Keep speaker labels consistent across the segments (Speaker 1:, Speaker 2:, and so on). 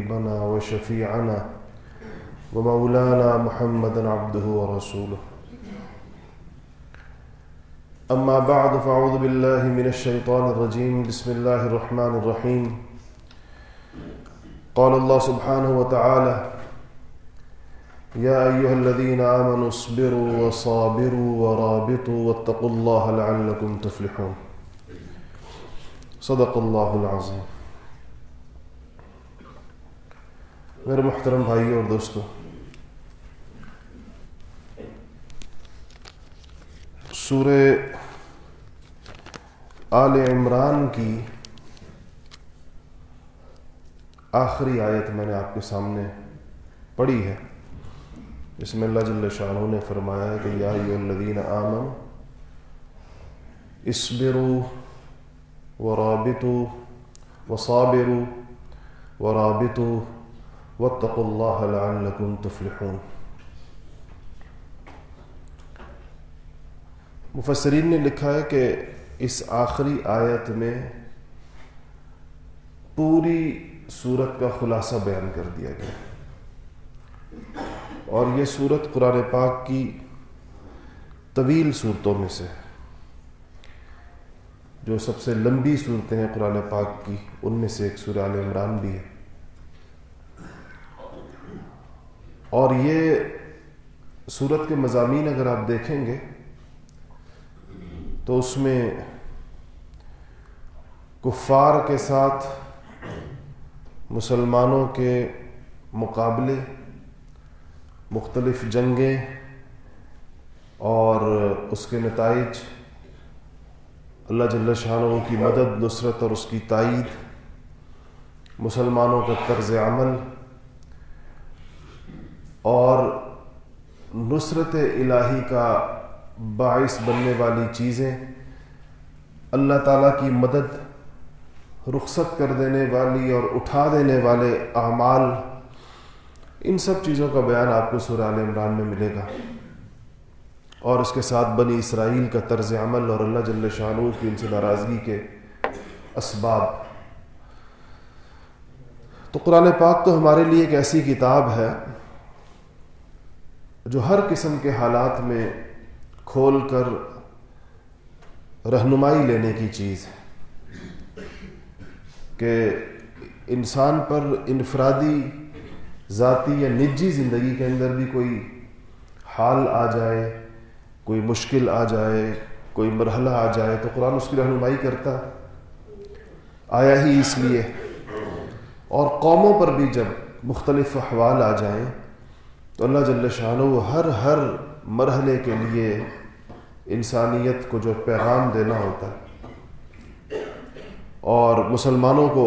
Speaker 1: حبيبنا وشفيعنا ومولانا محمد عبده ورسوله. أما بعد فأعوذ بالله من الشيطان الرجيم. بسم الله الرحمن الرحيم. قال الله سبحانه وتعالى: يا أيها الذين آمنوا اصبروا وصابروا ورابطوا واتقوا الله لعلكم تفلحون. صدق اللہ العظیم. میرے محترم بھائیوں اور دوستوں، سورہ آل عمران کی آخری آیت میں نے آپ کے سامنے پڑھی ہے، جس میں اللہ جل شانہ نے فرمایا ہے کہ یا ایھا الذین آمنوا اصبروا ورابطوا وصابروا ورابطوا واتقوا اللہ لعلکم تفلحون. مفسرین نے لکھا ہے کہ اس آخری آیت میں پوری سورت کا خلاصہ بیان کر دیا گیا، اور یہ سورت قرآن پاک کی طویل صورتوں میں سے، جو سب سے لمبی صورتیں ہیں قرآن پاک کی، ان میں سے ایک سورہ آل عمران بھی ہے. اور یہ سورت کے مضامین اگر آپ دیکھیں گے تو اس میں کفار کے ساتھ مسلمانوں کے مقابلے، مختلف جنگیں اور اس کے نتائج، اللہ جل شانہ کی مدد، نصرت اور اس کی تائید، مسلمانوں کا طرز عمل اور نصرت الہی کا باعث بننے والی چیزیں، اللہ تعالیٰ کی مدد رخصت کر دینے والی اور اٹھا دینے والے اعمال، ان سب چیزوں کا بیان آپ کو سورہ آل عمران میں ملے گا، اور اس کے ساتھ بنی اسرائیل کا طرز عمل اور اللہ جل شانہ کی ان سے ناراضگی کے اسباب. تو قرآن پاک تو ہمارے لیے ایک ایسی کتاب ہے جو ہر قسم کے حالات میں کھول کر رہنمائی لینے کی چیز ہے، کہ انسان پر انفرادی، ذاتی یا نجی زندگی کے اندر بھی کوئی حال آ جائے، کوئی مشکل آ جائے، کوئی مرحلہ آ جائے تو قرآن اس کی رہنمائی کرتا آیا ہی اس لیے. اور قوموں پر بھی جب مختلف احوال آ جائیں تو اللہ جل شانہ ہر مرحلے کے لیے انسانیت کو جو پیغام دینا ہوتا ہے اور مسلمانوں کو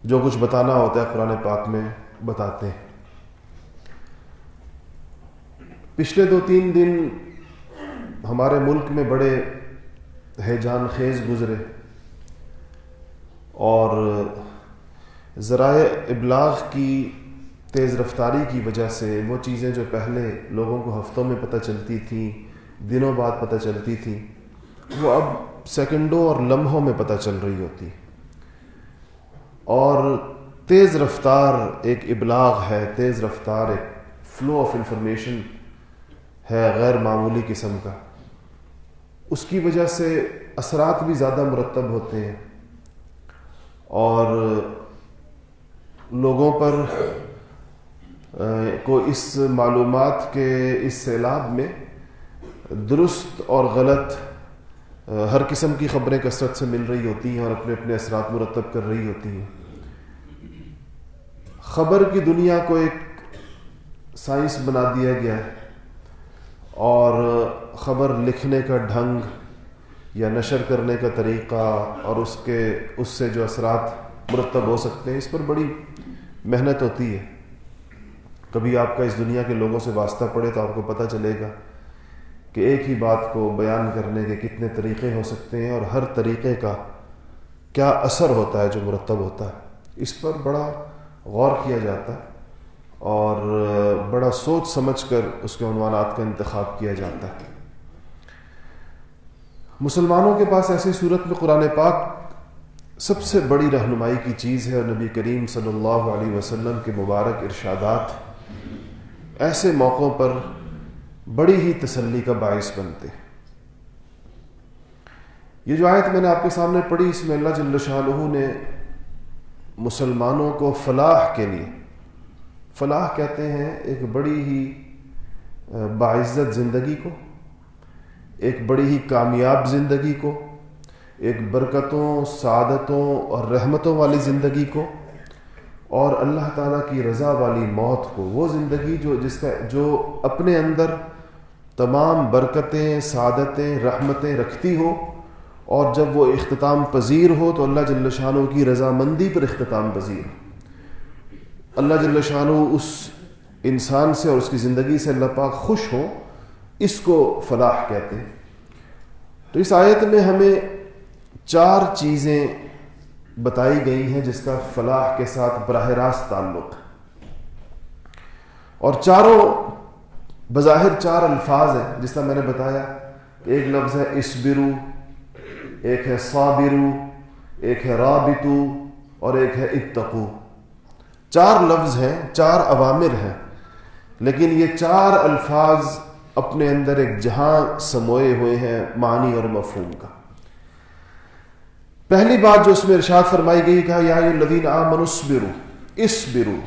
Speaker 1: جو کچھ بتانا ہوتا ہے قرآن پاک میں بتاتے ہیں. پچھلے 2-3 دن ہمارے ملک میں بڑے ہیجان خیز گزرے، اور ذرائع ابلاغ کی تیز رفتاری کی وجہ سے وہ چیزیں جو پہلے لوگوں کو ہفتوں میں پتہ چلتی تھیں، دنوں بعد پتہ چلتی تھیں، وہ اب سیکنڈوں اور لمحوں میں پتہ چل رہی ہوتی. اور تیز رفتار ایک ابلاغ ہے، تیز رفتار ایک فلو آف انفارمیشن ہے غیر معمولی قسم کا. اس کی وجہ سے اثرات بھی زیادہ مرتب ہوتے ہیں، اور لوگوں پر کو اس معلومات کے اس سیلاب میں درست اور غلط ہر قسم کی خبریں کثرت سے مل رہی ہوتی ہیں اور اپنے اپنے اثرات مرتب کر رہی ہوتی ہیں. خبر کی دنیا کو ایک سائنس بنا دیا گیا ہے، اور خبر لکھنے کا ڈھنگ یا نشر کرنے کا طریقہ اور اس سے جو اثرات مرتب ہو سکتے ہیں، اس پر بڑی محنت ہوتی ہے. کبھی آپ کا اس دنیا کے لوگوں سے واسطہ پڑے تو آپ کو پتہ چلے گا کہ ایک ہی بات کو بیان کرنے کے کتنے طریقے ہو سکتے ہیں، اور ہر طریقے کا کیا اثر ہوتا ہے جو مرتب ہوتا ہے. اس پر بڑا غور کیا جاتا ہے اور بڑا سوچ سمجھ کر اس کے عنوانات کا انتخاب کیا جاتا ہے. مسلمانوں کے پاس ایسی صورت میں قرآن پاک سب سے بڑی رہنمائی کی چیز ہے، اور نبی کریم صلی اللہ علیہ وسلم کے مبارک ارشادات ایسے موقعوں پر بڑی ہی تسلی کا باعث بنتے ہیں۔ یہ جو آیت میں نے آپ کے سامنے پڑھی، اس میں اللہ جل شانہ نے مسلمانوں کو فلاح کے لیے، فلاح کہتے ہیں ایک بڑی ہی باعزت زندگی کو، ایک بڑی ہی کامیاب زندگی کو، ایک برکتوں، سعادتوں اور رحمتوں والی زندگی کو، اور اللہ تعالیٰ کی رضا والی موت کو، وہ زندگی جو اپنے اندر تمام برکتیں، سعادتیں، رحمتیں رکھتی ہو، اور جب وہ اختتام پذیر ہو تو اللہ جل شانہ کی رضامندی پر اختتام پذیر ہو، اللہ جل شانہ اس انسان سے اور اس کی زندگی سے اللہ پاک خوش ہو، اس کو فلاح کہتے ہیں۔ تو اس آیت میں ہمیں 4 چیزیں بتائی گئی ہیں جس کا فلاح کے ساتھ براہ راست تعلق ہے، اور چاروں بظاہر 4 الفاظ ہیں، جس طرح میں نے بتایا کہ ایک لفظ ہے اسبرو، ایک ہے صابرو، ایک ہے رابطو، اور ایک ہے اتقو۔ 4 لفظ ہیں، 4 اوامر ہیں، لیکن یہ 4 الفاظ اپنے اندر ایک جہاں سموئے ہوئے ہیں معنی اور مفہوم کا۔ پہلی بات جو اس میں ارشاد فرمائی گئی، کہا یا ایھا الذین آمنوا اصبروا، اصبروا،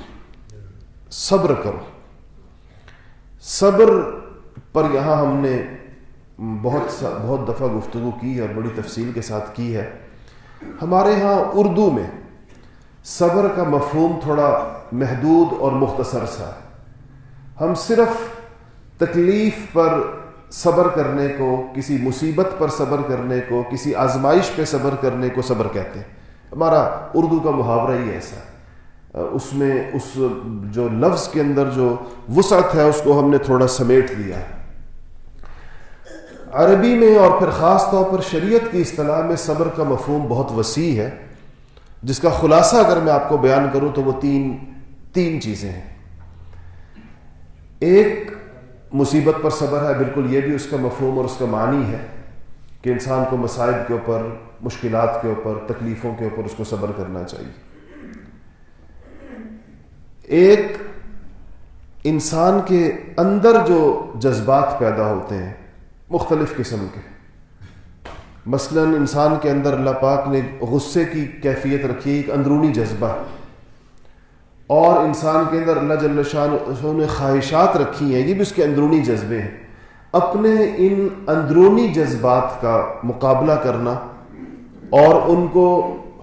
Speaker 1: صبر کرو۔ صبر پر یہاں ہم نے بہت دفعہ گفتگو کی اور بڑی تفصیل کے ساتھ کی ہے۔ ہمارے ہاں اردو میں صبر کا مفہوم تھوڑا محدود اور مختصر سا ہے۔ ہم صرف تکلیف پر صبر کرنے کو، کسی مصیبت پر صبر کرنے کو، کسی آزمائش پہ صبر کرنے کو صبر کہتے ہیں۔ ہمارا اردو کا محاورہ ہی ایسا ہے، اس میں اس جو لفظ کے اندر جو وسعت ہے اس کو ہم نے تھوڑا سمیٹ دیا ہے۔ عربی میں اور پھر خاص طور پر شریعت کی اصطلاح میں صبر کا مفہوم بہت وسیع ہے، جس کا خلاصہ اگر میں آپ کو بیان کروں تو وہ تین چیزیں ہیں۔ ایک مصیبت پر صبر ہے، بالکل یہ بھی اس کا مفہوم اور اس کا معنی ہے کہ انسان کو مصائب کے اوپر، مشکلات کے اوپر، تکلیفوں کے اوپر اس کو صبر کرنا چاہیے۔ ایک انسان کے اندر جو جذبات پیدا ہوتے ہیں مختلف قسم کے، مثلا انسان کے اندر اللہ پاک نے غصے کی کیفیت رکھی، ایک اندرونی جذبہ، اور انسان کے اندر اللہ جل شانہ نے خواہشات رکھی ہیں، یہ بھی اس کے اندرونی جذبے ہیں۔ اپنے ان اندرونی جذبات کا مقابلہ کرنا اور ان کو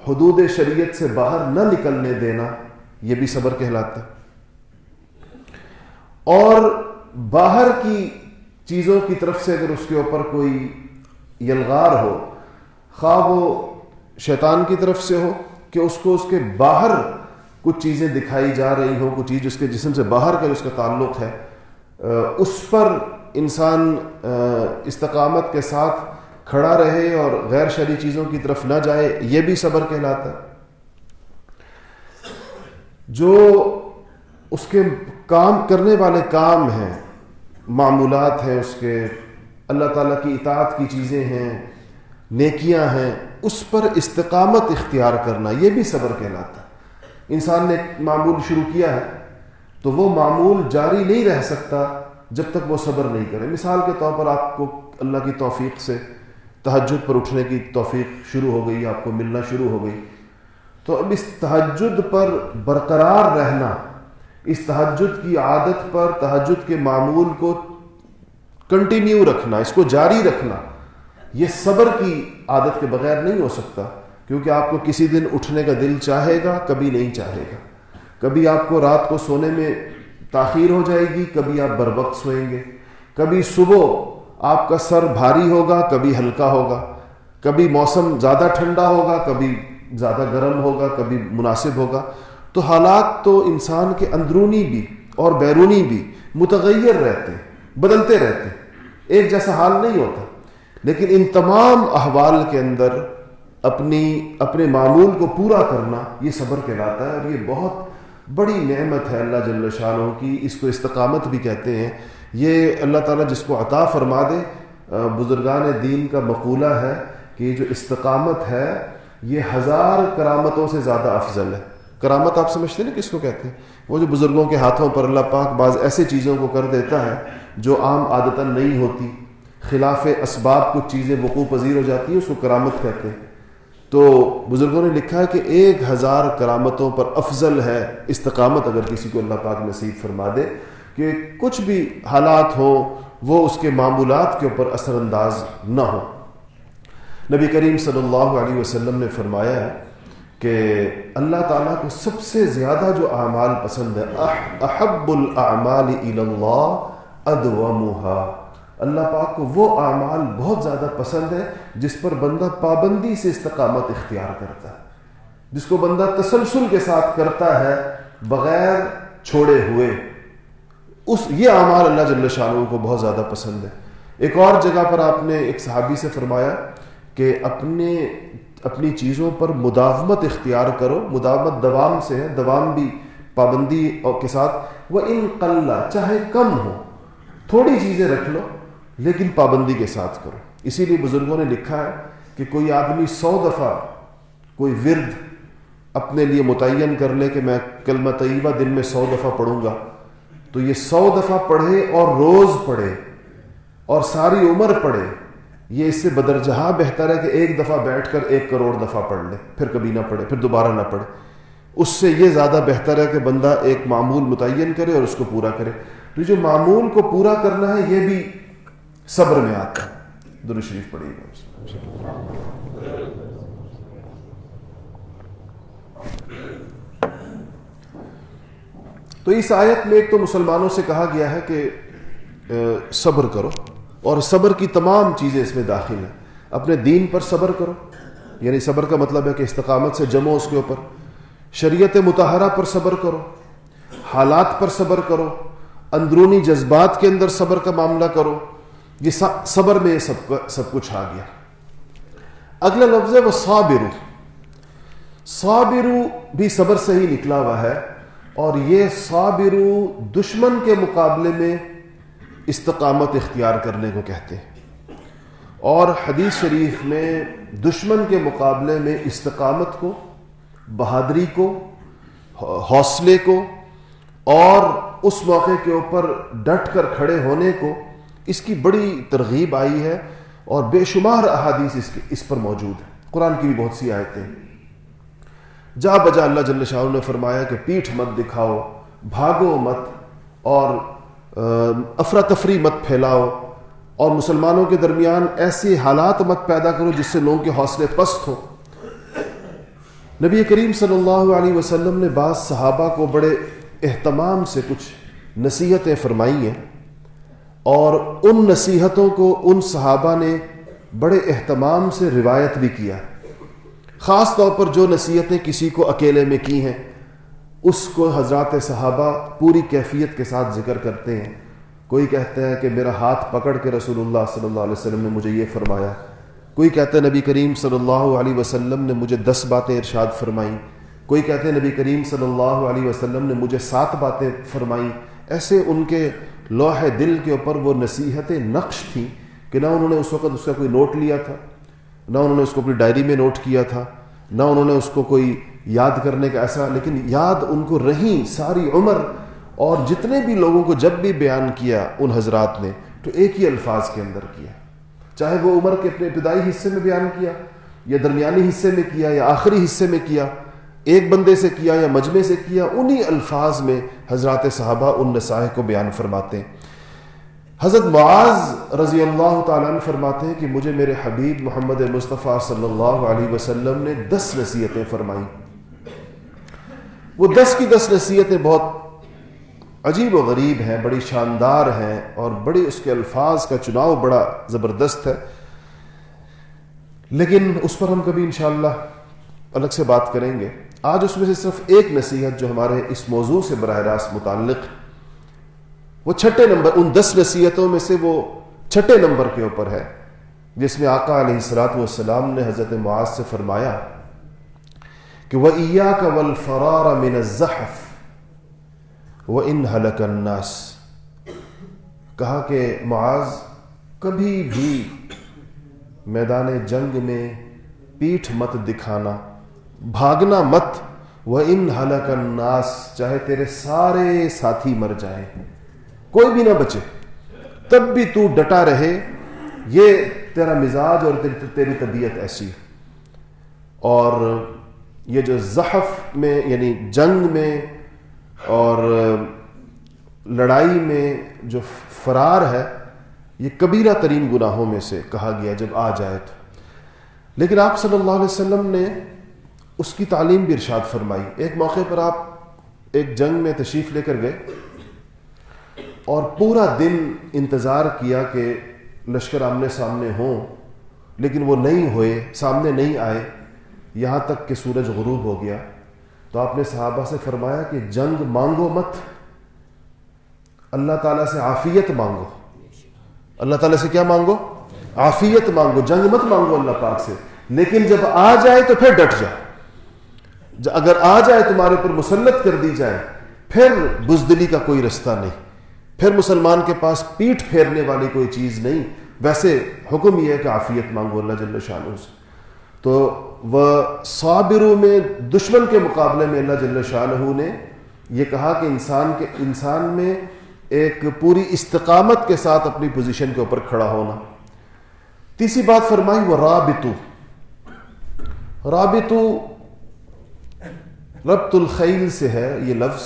Speaker 1: حدود شریعت سے باہر نہ نکلنے دینا، یہ بھی صبر کہلاتا ہے۔ اور باہر کی چیزوں کی طرف سے اگر اس کے اوپر کوئی یلغار ہو، خواہ وہ شیطان کی طرف سے ہو کہ اس کو اس کے باہر کچھ چیزیں دکھائی جا رہی ہوں، کچھ چیز اس کے جسم سے باہر کا اس کا تعلق ہے، اس پر انسان استقامت کے ساتھ کھڑا رہے اور غیر شرعی چیزوں کی طرف نہ جائے، یہ بھی صبر کہلاتا ہے۔ جو اس کے کام کرنے والے کام ہیں، معمولات ہیں اس کے، اللہ تعالیٰ کی اطاعت کی چیزیں ہیں، نیکیاں ہیں، اس پر استقامت اختیار کرنا، یہ بھی صبر کہلاتا ہے۔ انسان نے ایک معمول شروع کیا ہے تو وہ معمول جاری نہیں رہ سکتا جب تک وہ صبر نہیں کرے۔ مثال کے طور پر آپ کو اللہ کی توفیق سے تہجد پر اٹھنے کی توفیق شروع ہو گئی، آپ کو ملنا شروع ہو گئی، تو اب اس تہجد پر برقرار رہنا، اس تہجد کی عادت پر، تہجد کے معمول کو کنٹینیو رکھنا، اس کو جاری رکھنا، یہ صبر کی عادت کے بغیر نہیں ہو سکتا، کیونکہ آپ کو کسی دن اٹھنے کا دل چاہے گا، کبھی نہیں چاہے گا، کبھی آپ کو رات کو سونے میں تاخیر ہو جائے گی، کبھی آپ بر وقت سوئیں گے، کبھی صبح آپ کا سر بھاری ہوگا، کبھی ہلکا ہوگا، کبھی موسم زیادہ ٹھنڈا ہوگا، کبھی زیادہ گرم ہوگا، کبھی مناسب ہوگا۔ تو حالات تو انسان کے اندرونی بھی اور بیرونی بھی متغیر رہتے ہیں، بدلتے رہتے ہیں، ایک جیسا حال نہیں ہوتا، لیکن ان تمام احوال کے اندر اپنے معمول کو پورا کرنا یہ صبر کہلاتا ہے، اور یہ بہت بڑی نعمت ہے اللہ جل شانہ کی، اس کو استقامت بھی کہتے ہیں۔ یہ اللہ تعالیٰ جس کو عطا فرما دے، بزرگان دین کا مقولہ ہے کہ جو استقامت ہے یہ 1000 کرامتوں سے زیادہ افضل ہے. کرامت آپ سمجھتے ہیں نا کس کو کہتے ہیں؟ وہ جو بزرگوں کے ہاتھوں پر اللہ پاک بعض ایسے چیزوں کو کر دیتا ہے جو عام عادتاً نہیں ہوتی، خلاف اسباب کچھ چیزیں وقوع پذیر ہو جاتی ہیں، اس کو کرامت کہتے ہیں. تو بزرگوں نے لکھا ہے کہ 1000 کرامتوں پر افضل ہے استقامت، اگر کسی کو اللہ پاک نصیب فرما دے کہ کچھ بھی حالات ہوں وہ اس کے معمولات کے اوپر اثر انداز نہ ہو. نبی کریم صلی اللہ علیہ وسلم نے فرمایا ہے کہ اللہ تعالیٰ کو سب سے زیادہ جو اعمال پسند ہے، احب الاعمال الی اللہ ادومها، اللہ پاک کو وہ اعمال بہت زیادہ پسند ہے جس پر بندہ پابندی سے استقامت اختیار کرتا ہے، جس کو بندہ تسلسل کے ساتھ کرتا ہے بغیر چھوڑے ہوئے. یہ اعمال اللہ جل شانہ کو بہت زیادہ پسند ہے. ایک اور جگہ پر آپ نے ایک صحابی سے فرمایا کہ اپنی چیزوں پر مداومت اختیار کرو. مداومت دوام سے ہے، دوام بھی پابندی اور کے ساتھ. وَإِن قَلَّ، چاہے کم ہو، تھوڑی چیزیں رکھ لو لیکن پابندی کے ساتھ کرو. اسی لیے بزرگوں نے لکھا ہے کہ کوئی آدمی 100 دفعہ کوئی ورد اپنے لیے متعین کر لے کہ میں کلمہ طیبہ دن میں 100 دفعہ پڑھوں گا، تو یہ 100 دفعہ پڑھے اور روز پڑھے اور ساری عمر پڑھے، یہ اس سے بدرجہ بہتر ہے کہ ایک دفعہ بیٹھ کر 1 کروڑ دفعہ پڑھ لے، پھر کبھی نہ پڑھے، پھر دوبارہ نہ پڑھے. اس سے یہ زیادہ بہتر ہے کہ بندہ ایک معمول متعین کرے اور اس کو پورا کرے. تو جو معمول کو پورا کرنا ہے یہ بھی صبر میں آتا ہے. درود شریف پڑھیے گا. تو اس آیت میں ایک تو مسلمانوں سے کہا گیا ہے کہ صبر کرو، اور صبر کی تمام چیزیں اس میں داخل ہیں. اپنے دین پر صبر کرو، یعنی صبر کا مطلب ہے کہ استقامت سے جمو اس کے اوپر. شریعت مطہرہ پر صبر کرو، حالات پر صبر کرو، اندرونی جذبات کے اندر صبر کا معاملہ کرو. یہ صبر میں سب کچھ آ گیا. اگلا لفظ ہے وہ صابرو. صابرو بھی صبر سے ہی نکلا ہوا ہے، اور یہ صابرو دشمن کے مقابلے میں استقامت اختیار کرنے کو کہتے ہیں. اور حدیث شریف میں دشمن کے مقابلے میں استقامت کو، بہادری کو، حوصلے کو اور اس موقع کے اوپر ڈٹ کر کھڑے ہونے کو، اس کی بڑی ترغیب آئی ہے، اور بے شمار احادیث اس پر موجود ہیں. قرآن کی بھی بہت سی آیتیں ہیں. جا بجا اللہ جل شانہ نے فرمایا کہ پیٹھ مت دکھاؤ، بھاگو مت، اور افراتفری مت پھیلاؤ، اور مسلمانوں کے درمیان ایسے حالات مت پیدا کرو جس سے لوگوں کے حوصلے پست ہو. نبی کریم صلی اللہ علیہ وسلم نے بعض صحابہ کو بڑے اہتمام سے کچھ نصیحتیں فرمائی ہیں، اور ان نصیحتوں کو ان صحابہ نے بڑے اہتمام سے روایت بھی کیا. خاص طور پر جو نصیحتیں کسی کو اکیلے میں کی ہیں اس کو حضرات صحابہ پوری کیفیت کے ساتھ ذکر کرتے ہیں. کوئی کہتا ہے کہ میرا ہاتھ پکڑ کے رسول اللہ صلی اللہ علیہ وسلم نے مجھے یہ فرمایا. کوئی کہتا ہے نبی کریم صلی اللہ علیہ وسلم نے مجھے 10 باتیں ارشاد فرمائیں. کوئی کہتے ہیں نبی کریم صلی اللہ علیہ وسلم نے مجھے 7 باتیں فرمائیں. ایسے ان کے لوح دل کے اوپر وہ نصیحتیں نقش تھیں کہ نہ انہوں نے اس وقت اس کا کوئی نوٹ لیا تھا، نہ انہوں نے اس کو اپنی ڈائری میں نوٹ کیا تھا، نہ انہوں نے اس کو کوئی یاد کرنے کا ایسا، لیکن یاد ان کو رہیں ساری عمر. اور جتنے بھی لوگوں کو جب بھی بیان کیا ان حضرات نے تو ایک ہی الفاظ کے اندر کیا، چاہے وہ عمر کے اپنے ابتدائی حصے میں بیان کیا یا درمیانی حصے میں کیا یا آخری حصے میں کیا، ایک بندے سے کیا یا مجمع سے کیا، انہی الفاظ میں حضرات صحابہ ان نصائح کو بیان فرماتے ہیں. حضرت معاذ رضی اللہ تعالیٰ عنہ فرماتے ہیں کہ مجھے میرے حبیب محمد مصطفیٰ صلی اللہ علیہ وسلم نے 10 نصیحتیں فرمائیں. وہ 10 کی 10 نصیحتیں بہت عجیب و غریب ہیں، بڑی شاندار ہیں، اور بڑی اس کے الفاظ کا چناؤ بڑا زبردست ہے. لیکن اس پر ہم کبھی انشاءاللہ الگ سے بات کریں گے. آج اس میں سے صرف ایک نصیحت جو ہمارے اس موضوع سے براہ راست متعلق، وہ 6 نمبر، ان 10 نصیحتوں میں سے وہ 6 نمبر کے اوپر ہے، جس میں آقا علیہ الصلوۃ والسلام نے حضرت معاذ سے فرمایا کہ وَإِيَّاكَ وَالْفَرَارَ مِنَ الزَّحْفِ وَإِنْ هَلَكَ النَّاسِ. کہا کہ معاذ کبھی بھی میدان جنگ میں پیٹھ مت دکھانا، بھاگنا مت، وَإِنْ هَلَكَ النَّاسِ، چاہے تیرے سارے ساتھی مر جائیں، کوئی بھی نہ بچے، تب بھی تو ڈٹا رہے، یہ تیرا مزاج اور تیری طبیعت ایسی ہے۔ اور یہ جو زحف میں یعنی جنگ میں اور لڑائی میں جو فرار ہے، یہ کبیرہ ترین گناہوں میں سے کہا گیا جب آ جائے تو۔ لیکن آپ صلی اللہ علیہ وسلم نے اس کی تعلیم بھی ارشاد فرمائی۔ ایک موقع پر آپ ایک جنگ میں تشریف لے کر گئے اور پورا دن انتظار کیا کہ لشکر آمنے سامنے ہوں، لیکن وہ نہیں ہوئے، سامنے نہیں آئے، یہاں تک کہ سورج غروب ہو گیا۔ تو آپ نے صحابہ سے فرمایا کہ جنگ مانگو مت، اللہ تعالیٰ سے عافیت مانگو۔ اللہ تعالیٰ سے کیا مانگو؟ عافیت مانگو، جنگ مت مانگو اللہ پاک سے، لیکن جب آ جائے تو پھر ڈٹ جاؤ۔ اگر آ جائے تمہارے اوپر مسلط کر دی جائے، پھر بزدلی کا کوئی رستہ نہیں، پھر مسلمان کے پاس پیٹھ پھیرنے والی کوئی چیز نہیں۔ ویسے حکم یہ ہے کہ عافیت مانگو اللہ جل شانہ سے۔ تو وہ صابروں میں دشمن کے مقابلے میں اللہ جل شانہ نے یہ کہا کہ انسان میں ایک پوری استقامت کے ساتھ اپنی پوزیشن کے اوپر کھڑا ہونا۔ تیسری بات فرمائی وہ رابطو ربط الخیل سے ہے یہ لفظ،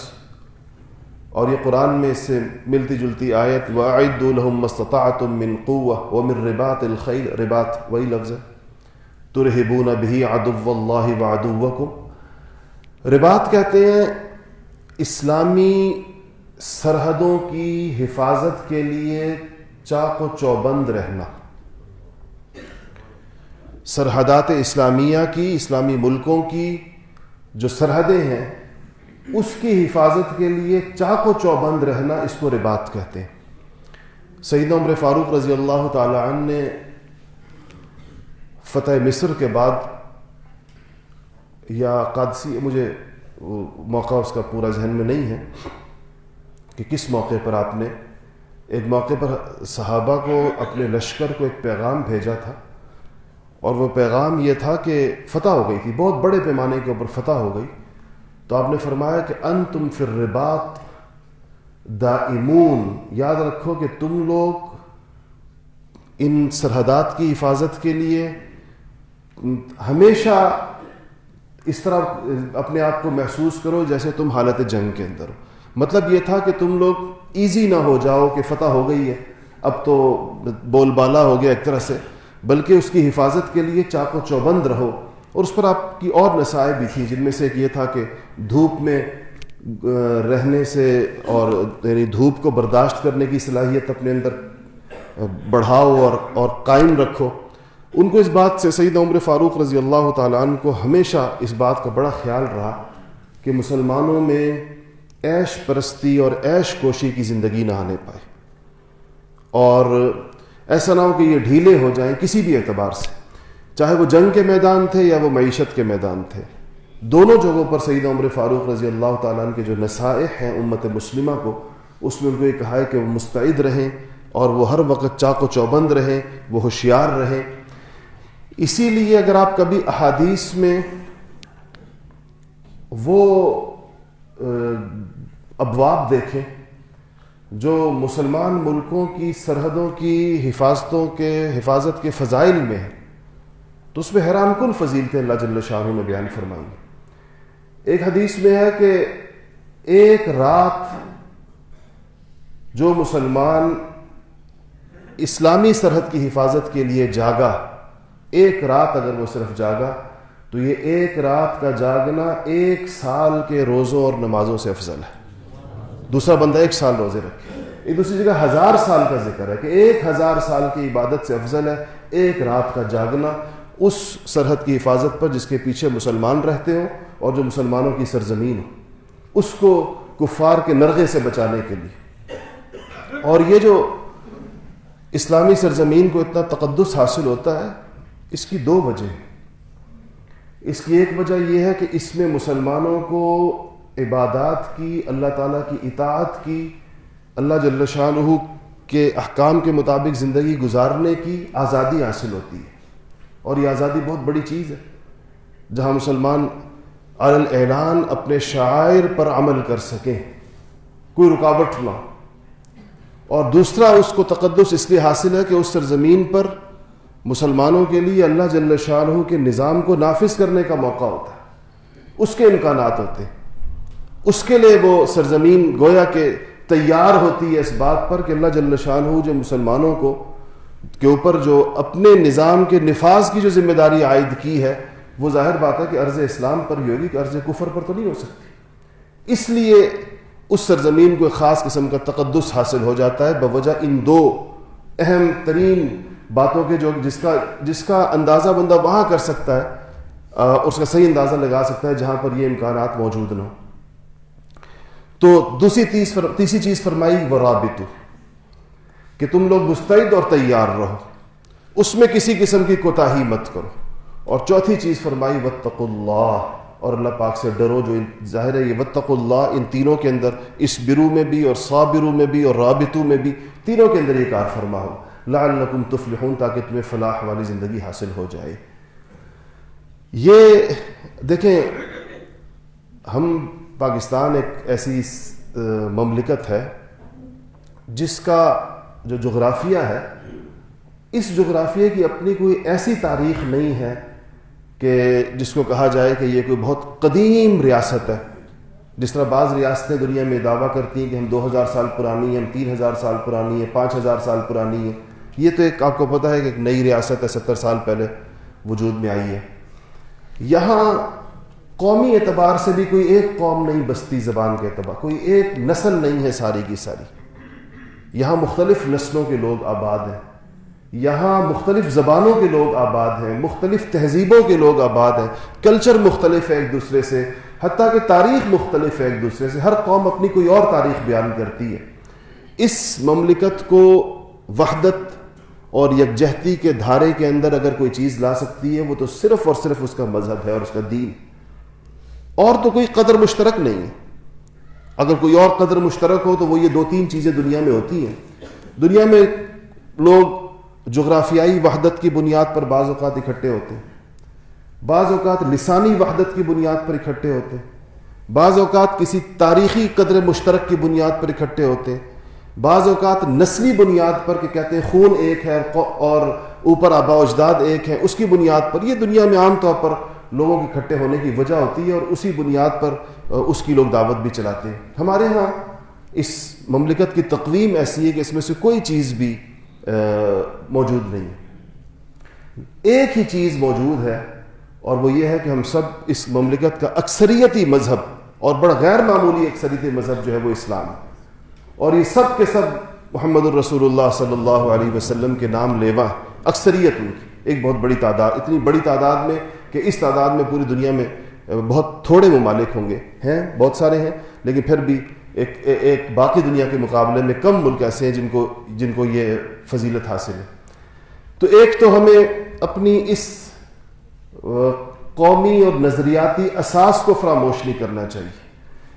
Speaker 1: اور یہ قرآن میں اس سے ملتی جلتی آیت وَأَعِدُّوا لَهُم مَّا اسْتَطَعْتُم مِّن قُوَّةٍ وَمِن رِّبَاطِ الْخَيْلِ، رباط وہی لفظ ہے، تُرْهِبُونَ بِهِ عَدُوَّ اللَّهِ وَعَدُوَّكُمْ۔ رباط کہتے ہیں اسلامی سرحدوں کی حفاظت کے لیے چاق و چوبند رہنا، سرحدات اسلامیہ کی، اسلامی ملکوں کی جو سرحدیں ہیں اس کی حفاظت کے لیے چاق و چوبند رہنا، اس کو رباط کہتے ہیں۔ سیدنا عمر فاروق رضی اللہ تعالی عنہ نے فتح مصر کے بعد یا قادسی، مجھے موقع اس کا پورا ذہن میں نہیں ہے کہ کس موقع پر آپ نے ایک موقع پر صحابہ کو اپنے لشکر کو ایک پیغام بھیجا تھا، اور وہ پیغام یہ تھا کہ فتح ہو گئی تھی، بہت بڑے پیمانے کے اوپر فتح ہو گئی۔ تو آپ نے فرمایا کہ انتم فی الرباط دائمون، یاد رکھو کہ تم لوگ ان سرحدات کی حفاظت کے لیے ہمیشہ اس طرح اپنے آپ کو محسوس کرو جیسے تم حالت جنگ کے اندر ہو۔ مطلب یہ تھا کہ تم لوگ ایزی نہ ہو جاؤ کہ فتح ہو گئی ہے اب تو بول بالا ہو گیا ایک طرح سے، بلکہ اس کی حفاظت کے لیے چاق و چوبند رہو۔ اور اس پر آپ کی اور نصائح بھی تھی، جن میں سے ایک یہ تھا کہ دھوپ میں رہنے سے اور یعنی دھوپ کو برداشت کرنے کی صلاحیت اپنے اندر بڑھاؤ اور قائم رکھو۔ ان کو اس بات سے سیدنا عمر فاروق رضی اللہ تعالیٰ عنہ کو ہمیشہ اس بات کا بڑا خیال رہا کہ مسلمانوں میں عیش پرستی اور عیش کوشی کی زندگی نہ آنے پائے، اور ایسا نہ ہو کہ یہ ڈھیلے ہو جائیں کسی بھی اعتبار سے، چاہے وہ جنگ کے میدان تھے یا وہ معیشت کے میدان تھے۔ دونوں جگہوں پر سیدنا عمر فاروق رضی اللہ تعالیٰ عنہ کے جو نصائح ہیں امت مسلمہ کو، اس میں ان کو یہ کہا ہے کہ وہ مستعد رہیں اور وہ ہر وقت چاق و چوبند رہیں، وہ ہوشیار رہیں۔ اسی لیے اگر آپ کبھی احادیث میں وہ ابواب دیکھیں جو مسلمان ملکوں کی سرحدوں کی حفاظت کے فضائل میں ہیں، تو اس میں حیران کن فضیلتیں اللہ جل شانہ نے بیان فرمائی۔ ایک حدیث میں ہے کہ ایک رات جو مسلمان اسلامی سرحد کی حفاظت کے لیے جاگا، ایک رات اگر وہ صرف جاگا، تو یہ ایک رات کا جاگنا 1 سال کے روزوں اور نمازوں سے افضل ہے۔ دوسرا بندہ 1 سال روزے رکھے، ایک دوسری جگہ 1000 سال کا ذکر ہے کہ 1000 سال کی عبادت سے افضل ہے ایک رات کا جاگنا اس سرحد کی حفاظت پر جس کے پیچھے مسلمان رہتے ہوں اور جو مسلمانوں کی سرزمین ہو، اس کو کفار کے نرغے سے بچانے کے لیے۔ اور یہ جو اسلامی سرزمین کو اتنا تقدس حاصل ہوتا ہے، اس کی 2 وجہ ہیں۔ اس کی ایک وجہ یہ ہے کہ اس میں مسلمانوں کو عبادات کی، اللہ تعالیٰ کی اطاعت کی، اللہ جل شانہ کے احکام کے مطابق زندگی گزارنے کی آزادی حاصل ہوتی ہے۔ اور یہ آزادی بہت بڑی چیز ہے، جہاں مسلمان علی الاعلان اپنے شعائر پر عمل کر سکیں، کوئی رکاوٹ نہ ہو۔ اور دوسرا، اس کو تقدس اس لیے حاصل ہے کہ اس سرزمین پر مسلمانوں کے لیے اللہ جل شانہ کے نظام کو نافذ کرنے کا موقع ہوتا ہے، اس کے امکانات ہوتے ہیں، اس کے لیے وہ سرزمین گویا کہ تیار ہوتی ہے اس بات پر کہ اللہ جل شانہ جو مسلمانوں کے اوپر جو اپنے نظام کے نفاذ کی جو ذمہ داری عائد کی ہے، وہ ظاہر بات ہے کہ ارض اسلام پر ہی ہوگی، کہ ارض کفر پر تو نہیں ہو سکتی۔ اس لیے اس سرزمین کو ایک خاص قسم کا تقدس حاصل ہو جاتا ہے بوجہ ان دو اہم ترین باتوں کے، جو جس کا اندازہ بندہ وہاں کر سکتا ہے، اس کا صحیح اندازہ لگا سکتا ہے جہاں پر یہ امکانات موجود نہ ہوں۔ تو تیسری چیز فرمائی ورابطو، کہ تم لوگ مستعد اور تیار رہو، اس میں کسی قسم کی کوتاہی مت کرو۔ اور چوتھی چیز فرمائی واتقوا اللہ، اور اللہ پاک سے ڈرو۔ جو ظاہر ہے یہ واتقوا اللہ ان تینوں کے اندر، اسبرو میں بھی اور صابرو میں بھی اور رابطو میں بھی، تینوں کے اندر یہ کار فرما ہو، لعلکم تفلحون، تاکہ تمہیں فلاح والی زندگی حاصل ہو جائے۔ یہ دیکھیں، ہم پاکستان ایک ایسی مملکت ہے جس کا جو جغرافیہ ہے، اس جغرافیہ کی اپنی کوئی ایسی تاریخ نہیں ہے کہ جس کو کہا جائے کہ یہ کوئی بہت قدیم ریاست ہے۔ جس طرح بعض ریاستیں دنیا میں دعویٰ کرتی ہیں کہ ہم 2000 سال پرانی ہیں، ہم 3000 سال پرانی ہیں، 5000 سال پرانی ہیں۔ یہ تو ایک آپ کو پتہ ہے کہ ایک نئی ریاست ہے، 70 سال پہلے وجود میں آئی ہے۔ یہاں قومی اعتبار سے بھی کوئی ایک قوم نہیں بستی، زبان کے اعتبار کوئی ایک نسل نہیں ہے ساری کی ساری۔ یہاں مختلف نسلوں کے لوگ آباد ہیں، یہاں مختلف زبانوں کے لوگ آباد ہیں، مختلف تہذیبوں کے لوگ آباد ہیں، کلچر مختلف ہے ایک دوسرے سے، حتیٰ کہ تاریخ مختلف ہے ایک دوسرے سے، ہر قوم اپنی کوئی اور تاریخ بیان کرتی ہے۔ اس مملکت کو وحدت اور یکجہتی کے دھارے کے اندر اگر کوئی چیز لا سکتی ہے، وہ تو صرف اور صرف اس کا مذہب ہے اور اس کا دین، اور تو کوئی قدر مشترک نہیں ہے۔ اگر کوئی اور قدر مشترک ہو تو وہ یہ دو تین چیزیں دنیا میں ہوتی ہیں۔ دنیا میں لوگ جغرافیائی وحدت کی بنیاد پر بعض اوقات اکٹھے ہوتے ہیں، بعض اوقات لسانی وحدت کی بنیاد پر اکٹھے ہوتے ہیں، بعض اوقات کسی تاریخی قدر مشترک کی بنیاد پر اکٹھے ہوتے ہیں، بعض اوقات نسلی بنیاد پر کہ کہتے ہیں خون ایک ہے اور اوپر آباء و اجداد ایک ہیں، اس کی بنیاد پر۔ یہ دنیا میں عام طور پر لوگوں کے اکٹھے ہونے کی وجہ ہوتی ہے، اور اسی بنیاد پر اس کی لوگ دعوت بھی چلاتے ہیں۔ ہمارے ہاں اس مملکت کی تقویم ایسی ہے کہ اس میں سے کوئی چیز بھی موجود نہیں ہے۔ ایک ہی چیز موجود ہے، اور وہ یہ ہے کہ ہم سب اس مملکت کا اکثریتی مذہب، اور بڑا غیر معمولی اکثریتی مذہب جو ہے وہ اسلام ہے، اور یہ سب کے سب محمد الرسول اللہ صلی اللہ علیہ وسلم کے نام لیوا، اکثریت ان کی ایک بہت بڑی تعداد، اتنی بڑی تعداد میں کہ اس تعداد میں پوری دنیا میں بہت تھوڑے ممالک ہوں گے، ہیں بہت سارے ہیں، لیکن پھر بھی ایک باقی دنیا کے مقابلے میں کم ملک ایسے ہیں جن کو یہ فضیلت حاصل ہے۔ تو ایک تو ہمیں اپنی اس قومی اور نظریاتی اساس کو فراموش نہیں کرنا چاہیے،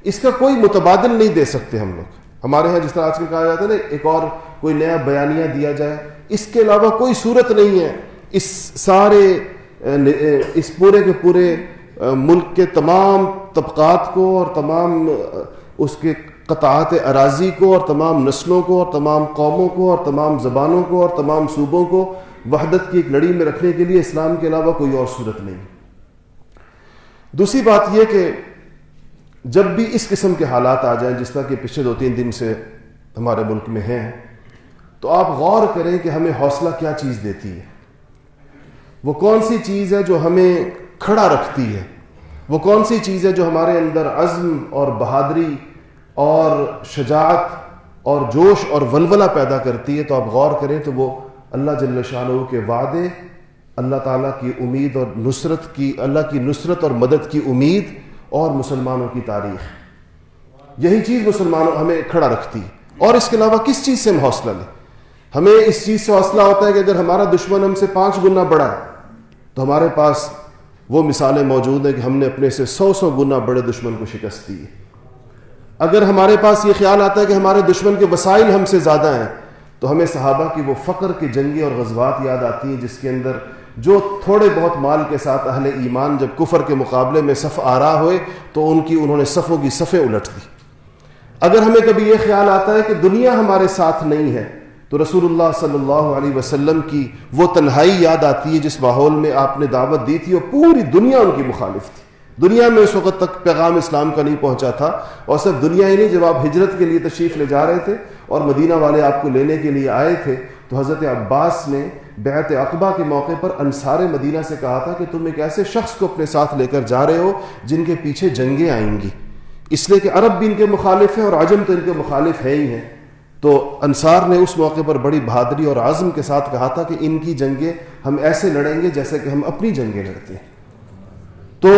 Speaker 1: اس کا کوئی متبادل نہیں دے سکتے ہم لوگ۔ ہمارے ہاں جس طرح آج کل کہا جاتا ہے نا، ایک اور کوئی نیا بیانیہ دیا جائے، اس کے علاوہ کوئی صورت نہیں ہے اس پورے کے پورے ملک کے تمام طبقات کو اور تمام اس کے قطاعات اراضی کو اور تمام نسلوں کو اور تمام قوموں کو اور تمام زبانوں کو اور تمام صوبوں کو وحدت کی ایک لڑی میں رکھنے کے لیے اسلام کے علاوہ کوئی اور صورت نہیں۔ دوسری بات یہ کہ جب بھی اس قسم کے حالات آ جائیں، جس طرح کہ پچھلے 2-3 دن سے ہمارے ملک میں ہیں، تو آپ غور کریں کہ ہمیں حوصلہ کیا چیز دیتی ہے، وہ کون سی چیز ہے جو ہمیں کھڑا رکھتی ہے، وہ کون سی چیز ہے جو ہمارے اندر عزم اور بہادری اور شجاعت اور جوش اور ولولہ پیدا کرتی ہے۔ تو آپ غور کریں تو وہ اللہ جل شانہ کے وعدے، اللہ تعالیٰ کی امید اور نصرت کی، اللہ کی نصرت اور مدد کی امید، اور مسلمانوں کی تاریخ، یہی چیز مسلمانوں ہمیں کھڑا رکھتی ہے۔ اور اس کے علاوہ کس چیز سے ہم حوصلہ لیں؟ ہمیں اس چیز سے حوصلہ ہوتا ہے کہ اگر ہمارا دشمن ہم سے 5 گنا بڑا ہے تو ہمارے پاس وہ مثالیں موجود ہیں کہ ہم نے اپنے سے 100 گنا بڑے دشمن کو شکست دی ہے۔ اگر ہمارے پاس یہ خیال آتا ہے کہ ہمارے دشمن کے وسائل ہم سے زیادہ ہیں، تو ہمیں صحابہ کی وہ فقر کی جنگیں اور غزوات یاد آتی ہیں جس کے اندر جو تھوڑے بہت مال کے ساتھ اہل ایمان جب کفر کے مقابلے میں صف آرا ہوئے تو انہوں نے صفوں کی صفیں الٹ دی. اگر ہمیں کبھی یہ خیال آتا ہے کہ دنیا ہمارے ساتھ نہیں ہے تو رسول اللہ صلی اللہ علیہ وسلم کی وہ تنہائی یاد آتی ہے جس ماحول میں آپ نے دعوت دی تھی اور پوری دنیا ان کی مخالف تھی. دنیا میں اس وقت تک پیغام اسلام کا نہیں پہنچا تھا. اور صرف دنیا ہی نہیں، جب آپ ہجرت کے لیے تشریف لے جا رہے تھے اور مدینہ والے آپ کو لینے کے لیے آئے تھے تو حضرت عباس نے بیعت عقبہ کے موقع پر انصار مدینہ سے کہا تھا کہ تم ایک ایسے شخص کو اپنے ساتھ لے کر جا رہے ہو جن کے پیچھے جنگیں آئیں گی، اس لیے کہ عرب بھی ان کے مخالف ہیں اور عجم تو ان کے مخالف ہے ہی ہیں. تو انصار نے اس موقع پر بڑی بہادری اور عزم کے ساتھ کہا تھا کہ ان کی جنگیں ہم ایسے لڑیں گے جیسے کہ ہم اپنی جنگیں لڑتے ہیں. تو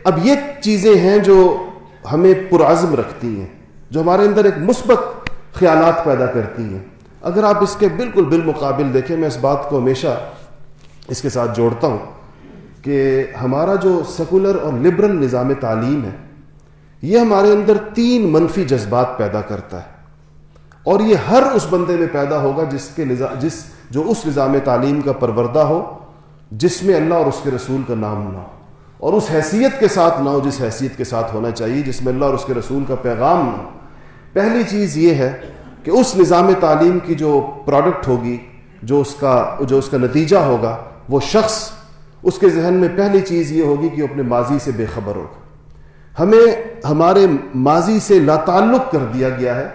Speaker 1: اب یہ چیزیں ہیں جو ہمیں پرعزم رکھتی ہیں، جو ہمارے اندر ایک مثبت خیالات پیدا کرتی ہیں. اگر آپ اس کے بالکل بالمقابل دیکھیں، میں اس بات کو ہمیشہ اس کے ساتھ جوڑتا ہوں کہ ہمارا جو سیکولر اور لبرل نظام تعلیم ہے یہ ہمارے اندر 3 منفی جذبات پیدا کرتا ہے، اور یہ ہر اس بندے میں پیدا ہوگا جو اس نظام تعلیم کا پروردہ ہو جس میں اللہ اور اس کے رسول کا نام نہ ہو، اور اس حیثیت کے ساتھ نہ ہو جس حیثیت کے ساتھ ہونا چاہیے، جس میں اللہ اور اس کے رسول کا پیغام نہ ہو. پہلی چیز یہ ہے کہ اس نظام تعلیم کی جو پروڈکٹ ہوگی، جو اس کا نتیجہ ہوگا، وہ شخص، اس کے ذہن میں پہلی چیز یہ ہوگی کہ وہ اپنے ماضی سے بے خبر ہوگا. ہمیں ہمارے ماضی سے لا تعلق کر دیا گیا ہے،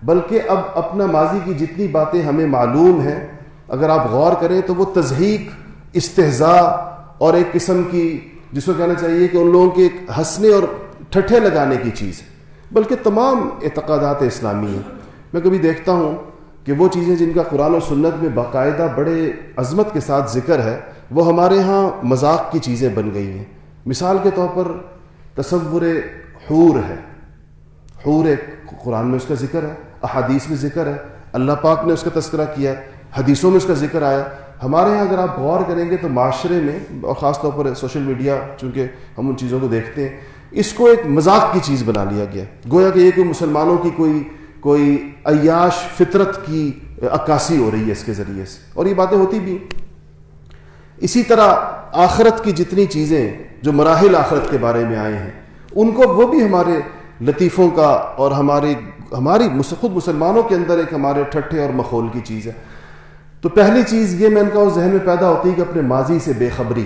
Speaker 1: بلکہ اب اپنا ماضی کی جتنی باتیں ہمیں معلوم ہیں اگر آپ غور کریں تو وہ تضحیک، استہزاء اور ایک قسم کی جس کو کہنا چاہیے کہ ان لوگوں کے ہنسنے اور ٹھٹھے لگانے کی چیز ہے، بلکہ تمام اعتقادات اسلامی ہیں. میں کبھی دیکھتا ہوں کہ وہ چیزیں جن کا قرآن و سنت میں باقاعدہ بڑے عظمت کے ساتھ ذکر ہے وہ ہمارے ہاں مذاق کی چیزیں بن گئی ہیں. مثال کے طور پر تصور حور ہے. حور ایک قرآن میں اس کا ذکر ہے، احادیث میں ذکر ہے، اللہ پاک نے اس کا تذکرہ کیا ہے، حدیثوں میں اس کا ذکر آیا. ہمارے ہاں اگر آپ غور کریں گے تو معاشرے میں اور خاص طور پر سوشل میڈیا، چونکہ ہم ان چیزوں کو دیکھتے ہیں، اس کو ایک مذاق کی چیز بنا لیا گیا، گویا کہ یہ کوئی مسلمانوں کی کوئی عیاش فطرت کی عکاسی ہو رہی ہے اس کے ذریعے سے، اور یہ باتیں ہوتی بھی. اسی طرح آخرت کی جتنی چیزیں جو مراحل آخرت کے بارے میں آئے ہیں ان کو وہ بھی ہمارے لطیفوں کا اور ہماری خود مسلمانوں کے اندر ایک ہمارے ٹھٹھے اور مخول کی چیز ہے. تو پہلی چیز یہ میں ان کا ذہن میں پیدا ہوتی ہے کہ اپنے ماضی سے بے خبری،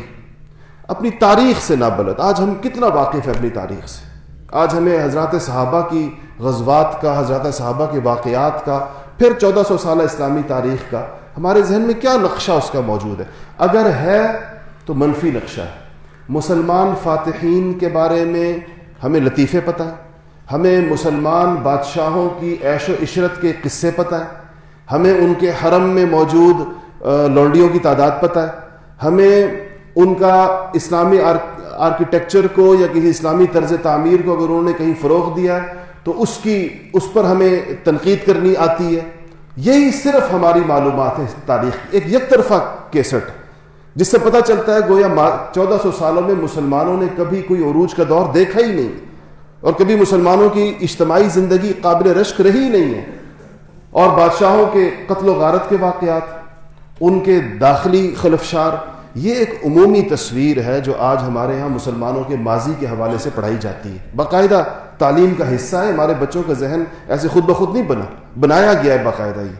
Speaker 1: اپنی تاریخ سے نابلد. آج ہم کتنا واقف ہیں اپنی تاریخ سے؟ آج ہمیں حضرات صحابہ کی غزوات کا، حضرات صحابہ کے واقعات کا، پھر 1400 سالہ اسلامی تاریخ کا ہمارے ذہن میں کیا نقشہ اس کا موجود ہے؟ اگر ہے تو منفی نقشہ ہے. مسلمان فاتحین کے بارے میں ہمیں لطیفے پتہ ہیں، ہمیں مسلمان بادشاہوں کی عیش و عشرت کے قصے پتہ ہیں، ہمیں ان کے حرم میں موجود لونڈیوں کی تعداد پتہ ہے، ہمیں ان کا اسلامی آرکیٹیکچر کو یا کسی اسلامی طرز تعمیر کو اگر انہوں نے کہیں فروغ دیا ہے تو اس پر ہمیں تنقید کرنی آتی ہے. یہی صرف ہماری معلومات ہے تاریخ کی، ایک یک طرفہ کیسٹ جس سے پتہ چلتا ہے گویا 1400 سالوں میں مسلمانوں نے کبھی کوئی عروج کا دور دیکھا ہی نہیں، اور کبھی مسلمانوں کی اجتماعی زندگی قابل رشک رہی نہیں ہے. اور بادشاہوں کے قتل و غارت کے واقعات، ان کے داخلی خلفشار، یہ ایک عمومی تصویر ہے جو آج ہمارے ہاں مسلمانوں کے ماضی کے حوالے سے پڑھائی جاتی ہے. باقاعدہ تعلیم کا حصہ ہے. ہمارے بچوں کا ذہن ایسے خود بخود نہیں بنایا گیا ہے، باقاعدہ یہ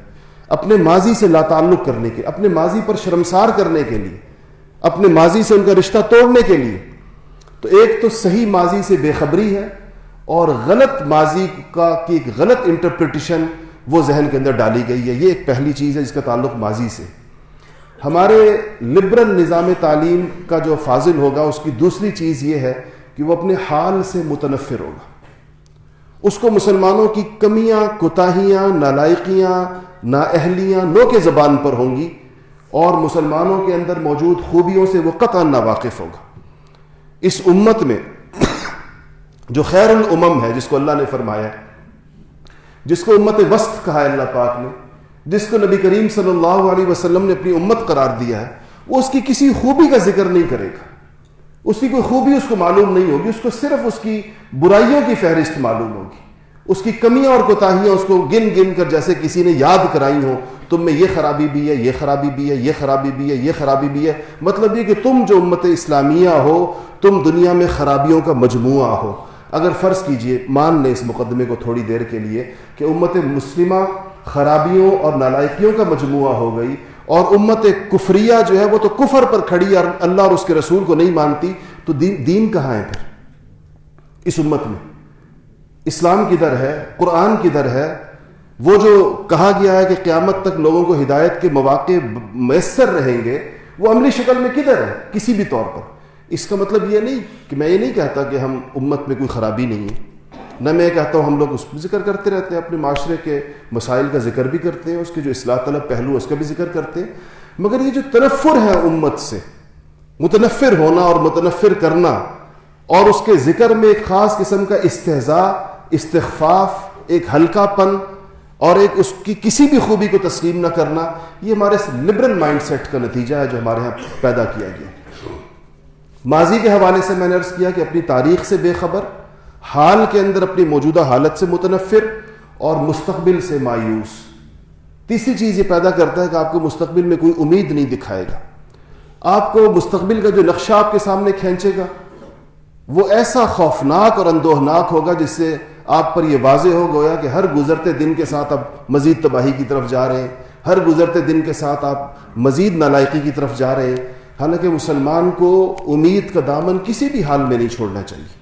Speaker 1: اپنے ماضی سے لا تعلق کرنے کے، اپنے ماضی پر شرمسار کرنے کے لیے، اپنے ماضی سے ان کا رشتہ توڑنے کے لیے. تو ایک تو صحیح ماضی سے بے خبری ہے، اور غلط ماضی کی ایک غلط انٹرپریٹیشن وہ ذہن کے اندر ڈالی گئی ہے. یہ ایک پہلی چیز ہے جس کا تعلق ماضی سے. ہمارے لبرل نظام تعلیم کا جو فاضل ہوگا اس کی دوسری چیز یہ ہے کہ وہ اپنے حال سے متنفر ہوگا. اس کو مسلمانوں کی کمیاں، کوتاہیاں، نالائقیاں، نااہلیاں نوک زبان پر ہوں گی، اور مسلمانوں کے اندر موجود خوبیوں سے وہ قطعا ناواقف ہوگا. اس امت میں جو خیر الامم ہے، جس کو اللہ نے فرمایا، جس کو امت وسط کہا ہے اللہ پاک نے، جس کو نبی کریم صلی اللہ علیہ وسلم نے اپنی امت قرار دیا ہے، وہ اس کی کسی خوبی کا ذکر نہیں کرے گا. اس کی کوئی خوبی اس کو معلوم نہیں ہوگی، اس کو صرف اس کی برائیوں کی فہرست معلوم ہوگی. اس کی کمیاں اور کوتاہیاں اس کو گن گن کر جیسے کسی نے یاد کرائی ہوں تم میں یہ خرابی بھی ہے، یہ خرابی بھی ہے، یہ خرابی بھی ہے، یہ خرابی بھی ہے. مطلب یہ کہ تم جو امت اسلامیہ ہو تم دنیا میں خرابیوں کا مجموعہ ہو. اگر فرض کیجئے، مان لیں اس مقدمے کو تھوڑی دیر کے لیے کہ امت مسلمہ خرابیوں اور نالائکیوں کا مجموعہ ہو گئی، اور امت کفریہ جو ہے وہ تو کفر پر کھڑی اور اللہ اور اس کے رسول کو نہیں مانتی، تو دین کہاں ہے پھر اس امت میں؟ اسلام کدھر ہے؟ قرآن کدھر ہے؟ وہ جو کہا گیا ہے کہ قیامت تک لوگوں کو ہدایت کے مواقع میسر رہیں گے، وہ عملی شکل میں کدھر ہے کسی بھی طور پر؟ اس کا مطلب یہ نہیں کہ میں یہ نہیں کہتا کہ ہم امت میں کوئی خرابی نہیں ہے، نہ میں کہتا ہوں ہم لوگ اس پر ذکر کرتے رہتے ہیں، اپنے معاشرے کے مسائل کا ذکر بھی کرتے ہیں، اس کے جو اصلاح طلب پہلو اس کا بھی ذکر کرتے ہیں، مگر یہ جو تنفر ہے امت سے، متنفر ہونا اور متنفر کرنا، اور اس کے ذکر میں ایک خاص قسم کا استہزاء، استخفاف، ایک ہلکا پن اور ایک اس کی کسی بھی خوبی کو تسلیم نہ کرنا، یہ ہمارے لبرل مائنڈ سیٹ کا نتیجہ ہے جو ہمارے ہاں پیدا کیا گیا. ماضی کے حوالے سے میں نے عرض کیا کہ اپنی تاریخ سے بے خبر، حال کے اندر اپنی موجودہ حالت سے متنفر اور مستقبل سے مایوس. تیسری چیز یہ پیدا کرتا ہے کہ آپ کو مستقبل میں کوئی امید نہیں دکھائے گا. آپ کو مستقبل کا جو نقشہ آپ کے سامنے کھینچے گا وہ ایسا خوفناک اور اندوہناک ہوگا جس سے آپ پر یہ واضح ہو گیا کہ ہر گزرتے دن کے ساتھ آپ مزید تباہی کی طرف جا رہے ہیں، ہر گزرتے دن کے ساتھ آپ مزید نالائقی کی طرف جا رہے ہیں. حالانکہ مسلمان کو امید کا دامن کسی بھی حال میں نہیں چھوڑنا چاہیے،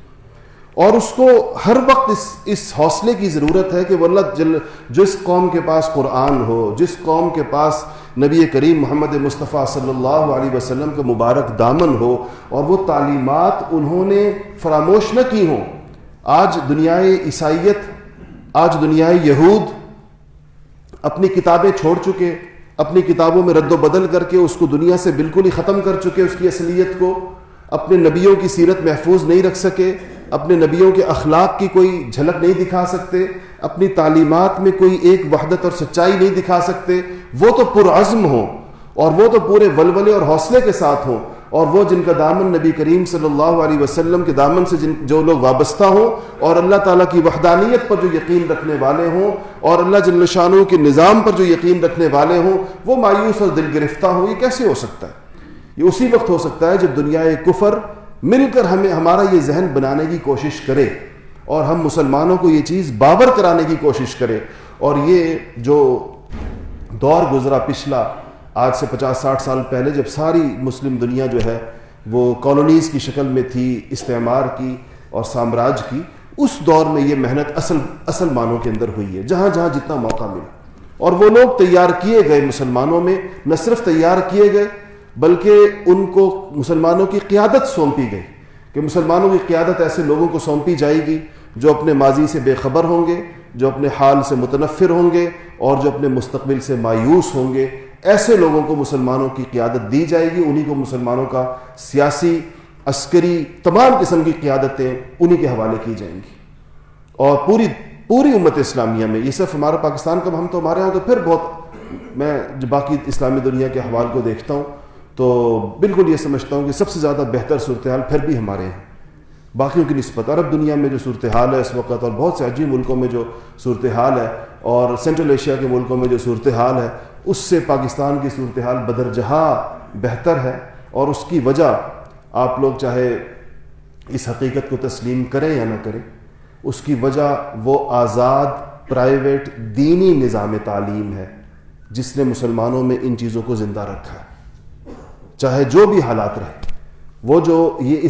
Speaker 1: اور اس کو ہر وقت اس حوصلے کی ضرورت ہے کہ واللہ جس قوم کے پاس قرآن ہو، جس قوم کے پاس نبی کریم محمد مصطفیٰ صلی اللہ علیہ وسلم کا مبارک دامن ہو اور وہ تعلیمات انہوں نے فراموش نہ کی ہوں. آج دنیائے عیسائیت، آج دنیائے یہود اپنی کتابیں چھوڑ چکے، اپنی کتابوں میں رد و بدل کر کے اس کو دنیا سے بالکل ہی ختم کر چکے، اس کی اصلیت کو. اپنے نبیوں کی سیرت محفوظ نہیں رکھ سکے، اپنے نبیوں کے اخلاق کی کوئی جھلک نہیں دکھا سکتے، اپنی تعلیمات میں کوئی ایک وحدت اور سچائی نہیں دکھا سکتے. وہ تو پرعزم ہوں اور وہ تو پورے ولولے اور حوصلے کے ساتھ ہوں، اور وہ جن کا دامن نبی کریم صلی اللہ علیہ وسلم کے دامن سے جو لوگ وابستہ ہوں اور اللہ تعالیٰ کی وحدانیت پر جو یقین رکھنے والے ہوں اور اللہ جل شانہ کے نظام پر جو یقین رکھنے والے ہوں، وہ مایوس اور دل گرفتہ ہوں. یہ کیسے ہو سکتا ہے؟ یہ اسی وقت ہو سکتا ہے جب دنیا کفر مل کر ہمارا یہ ذہن بنانے کی کوشش کرے اور ہم مسلمانوں کو یہ چیز باور کرانے کی کوشش کرے. اور یہ جو دور گزرا پچھلا، آج سے 50-60 سال پہلے، جب ساری مسلم دنیا جو ہے وہ کالونیز کی شکل میں تھی، استعمار کی اور سامراج کی، اس دور میں یہ محنت اصل معنوں کے اندر ہوئی ہے، جہاں جہاں جتنا موقع ملا. اور وہ لوگ تیار کیے گئے مسلمانوں میں، نہ صرف تیار کیے گئے بلکہ ان کو مسلمانوں کی قیادت سونپی گئی کہ مسلمانوں کی قیادت ایسے لوگوں کو سونپی جائے گی جو اپنے ماضی سے بے خبر ہوں گے، جو اپنے حال سے متنفر ہوں گے اور جو اپنے مستقبل سے مایوس ہوں گے. ایسے لوگوں کو مسلمانوں کی قیادت دی جائے گی، انہی کو مسلمانوں کا سیاسی، عسکری، تمام قسم کی قیادتیں انہی کے حوالے کی جائیں گی. اور پوری امت اسلامیہ میں، یہ صرف ہمارا پاکستان کا، ہم تو ہمارے ہاں تو پھر بہت، میں جب باقی اسلامی دنیا کے احوال کو دیکھتا ہوں تو بالکل یہ سمجھتا ہوں کہ سب سے زیادہ بہتر صورتحال پھر بھی ہمارے ہیں باقیوں کی نسبت. عرب دنیا میں جو صورتحال ہے اس وقت، اور بہت سے عجیب ملکوں میں جو صورتحال ہے، اور سینٹرل ایشیا کے ملکوں میں جو صورتحال ہے، اس سے پاکستان کی صورتحال بدرجہاں بہتر ہے. اور اس کی وجہ آپ لوگ چاہے اس حقیقت کو تسلیم کریں یا نہ کریں، اس کی وجہ وہ آزاد پرائیویٹ دینی نظام تعلیم ہے جس نے مسلمانوں میں ان چیزوں کو زندہ رکھا ہے، چاہے جو بھی حالات رہے. وہ جو یہ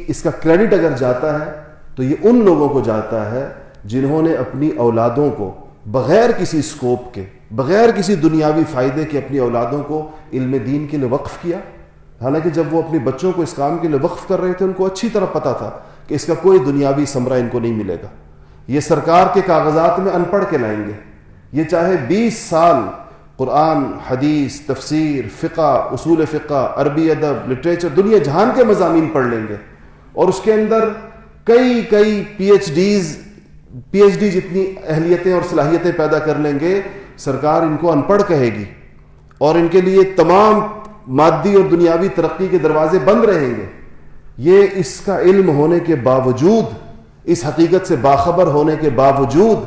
Speaker 1: اس کا کریڈٹ اگر جاتا ہے تو یہ ان لوگوں کو جاتا ہے جنہوں نے اپنی اولادوں کو بغیر کسی اسکوپ کے، بغیر کسی دنیاوی فائدے کے اپنی اولادوں کو علم دین کے لیے وقف کیا. حالانکہ جب وہ اپنے بچوں کو اس کام کے لیے وقف کر رہے تھے ان کو اچھی طرح پتہ تھا کہ اس کا کوئی دنیاوی ثمرہ ان کو نہیں ملے گا. یہ سرکار کے کاغذات میں ان پڑھ کے لائیں گے. یہ چاہے 20 سال قرآن، حدیث، تفسیر، فقہ، اصول فقہ، عربی ادب، لٹریچر، دنیا جہان کے مضامین پڑھ لیں گے اور اس کے اندر کئی پی ایچ ڈی جتنی اہلیتیں اور صلاحیتیں پیدا کر لیں گے. سرکار ان کو ان پڑھ کہے گی اور ان کے لیے تمام مادی اور دنیاوی ترقی کے دروازے بند رہیں گے. یہ اس کا علم ہونے کے باوجود، اس حقیقت سے باخبر ہونے کے باوجود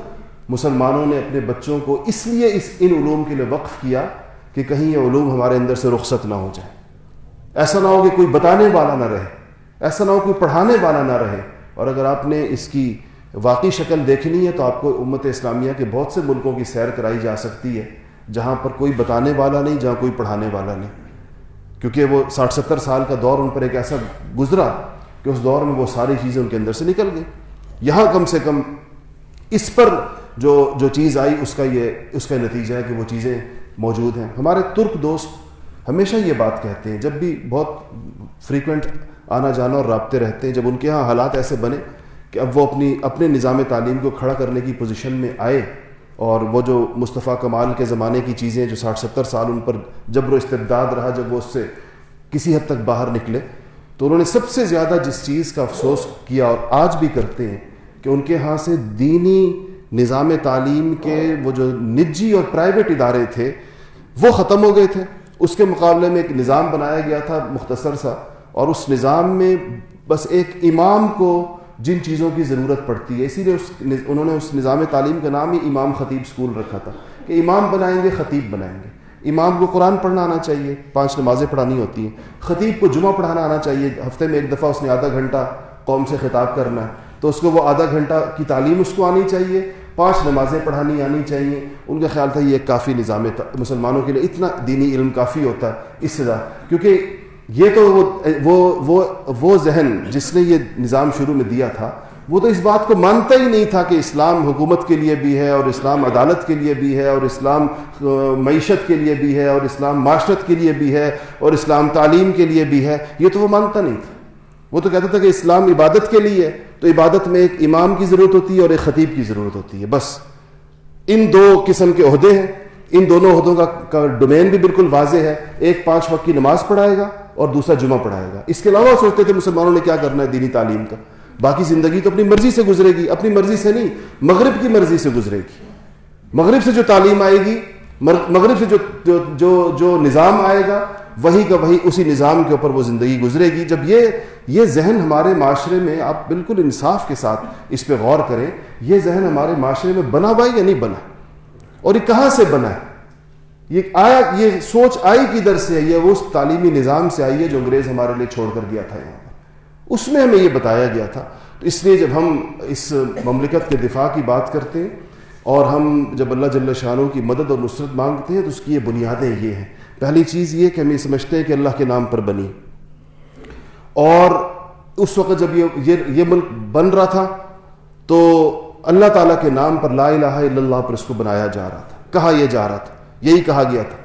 Speaker 1: مسلمانوں نے اپنے بچوں کو اس لیے ان علوم کے لیے وقف کیا کہ کہیں یہ علوم ہمارے اندر سے رخصت نہ ہو جائے. ایسا نہ ہو کہ کوئی بتانے والا نہ رہے, ایسا نہ ہو کوئی پڑھانے والا نہ رہے. اور اگر آپ نے اس کی واقعی شکل دیکھنی ہے تو آپ کو امت اسلامیہ کے بہت سے ملکوں کی سیر کرائی جا سکتی ہے جہاں پر کوئی بتانے والا نہیں, جہاں کوئی پڑھانے والا نہیں, کیونکہ وہ 60-70 سال کا دور ان پر ایک ایسا گزرا کہ اس دور میں وہ ساری چیزیں ان کے اندر سے نکل گئی. یہاں کم سے کم اس پر جو چیز آئی اس کا نتیجہ ہے کہ وہ چیزیں موجود ہیں. ہمارے ترک دوست ہمیشہ یہ بات کہتے ہیں, جب بھی بہت فریکوینٹ آنا جانا اور رابطے رہتے ہیں, جب ان کے ہاں حالات ایسے بنے کہ اب وہ اپنے نظام تعلیم کو کھڑا کرنے کی پوزیشن میں آئے, اور وہ جو مصطفیٰ کمال کے زمانے کی چیزیں جو 60-70 سال ان پر جبر و استبداد رہا, جب وہ اس سے کسی حد تک باہر نکلے, تو انہوں نے سب سے زیادہ جس چیز کا افسوس کیا اور آج بھی کرتے ہیں کہ ان کے ہاں سے دینی نظام تعلیم کے وہ جو نجی اور پرائیویٹ ادارے تھے وہ ختم ہو گئے تھے. اس کے مقابلے میں ایک نظام بنایا گیا تھا مختصر سا, اور اس نظام میں بس ایک امام کو جن چیزوں کی ضرورت پڑتی ہے, اسی لیے انہوں نے اس نظام تعلیم کا نام ہی امام خطیب اسکول رکھا تھا کہ امام بنائیں گے, خطیب بنائیں گے. امام کو قرآن پڑھنا آنا چاہیے, 5 نمازیں پڑھانی ہوتی ہیں. خطیب کو جمعہ پڑھانا آنا چاہیے, ہفتے میں ایک دفعہ اس نے آدھا گھنٹہ قوم سے خطاب کرنا ہے تو اس کو وہ آدھا گھنٹہ کی تعلیم اس کو آنی چاہیے, 5 نمازیں پڑھانی آنی چاہیے. ان کا خیال تھا یہ ایک کافی نظام مسلمانوں کے لیے, اتنا دینی علم کافی ہوتا ہے اس سے زیادہ, کیونکہ یہ تو وہ ذہن جس نے یہ نظام شروع میں دیا تھا وہ تو اس بات کو مانتا ہی نہیں تھا کہ اسلام حکومت کے لیے بھی ہے, اور اسلام عدالت کے لیے بھی ہے, اور اسلام معیشت کے لیے بھی ہے, اور اسلام معاشرت کے لیے بھی ہے, اور اسلام تعلیم کے لیے بھی ہے. یہ تو وہ مانتا نہیں تھا. وہ تو کہتا تھا کہ اسلام عبادت کے لیے, تو عبادت میں ایک امام کی ضرورت ہوتی ہے اور ایک خطیب کی ضرورت ہوتی ہے. بس ان 2 قسم کے عہدے ہیں, ان دونوں عہدوں کا ڈومین بھی بالکل واضح ہے. ایک 5 وقت کی نماز پڑھائے گا اور دوسرا جمعہ پڑھائے گا. اس کے علاوہ سوچتے تھے مسلمانوں نے کیا کرنا ہے دینی تعلیم کا, باقی زندگی تو اپنی مرضی سے گزرے گی. اپنی مرضی سے نہیں, مغرب کی مرضی سے گزرے گی. مغرب سے جو تعلیم آئے گی, مغرب سے جو نظام آئے گا, وہی کا وہی اسی نظام کے اوپر وہ زندگی گزرے گی. جب یہ ذہن ہمارے معاشرے میں, آپ بالکل انصاف کے ساتھ اس پہ غور کریں, یہ ذہن ہمارے معاشرے میں بنا ہوا یا نہیں بنا, اور یہ کہاں سے بنا ہے, یہ سوچ آئی کدھر سے ہے؟ یہ اس تعلیمی نظام سے آئی ہے جو انگریز ہمارے لیے چھوڑ کر گیا تھا یہاں پر. اس میں ہمیں یہ بتایا گیا تھا. تو اس لیے جب ہم اس مملکت کے دفاع کی بات کرتے ہیں اور ہم جب اللہ جل شانہ کی مدد اور نصرت مانگتے ہیں تو اس کی یہ بنیادیں یہ ہیں. پہلی چیز یہ کہ ہم یہ سمجھتے ہیں کہ اللہ کے نام پر بنی, اور اس وقت جب یہ ملک بن رہا تھا تو اللہ تعالیٰ کے نام پر, لا الہ الا اللہ پر اس کو بنایا جا رہا تھا, کہا یہ جا رہا تھا, یہی کہا گیا تھا.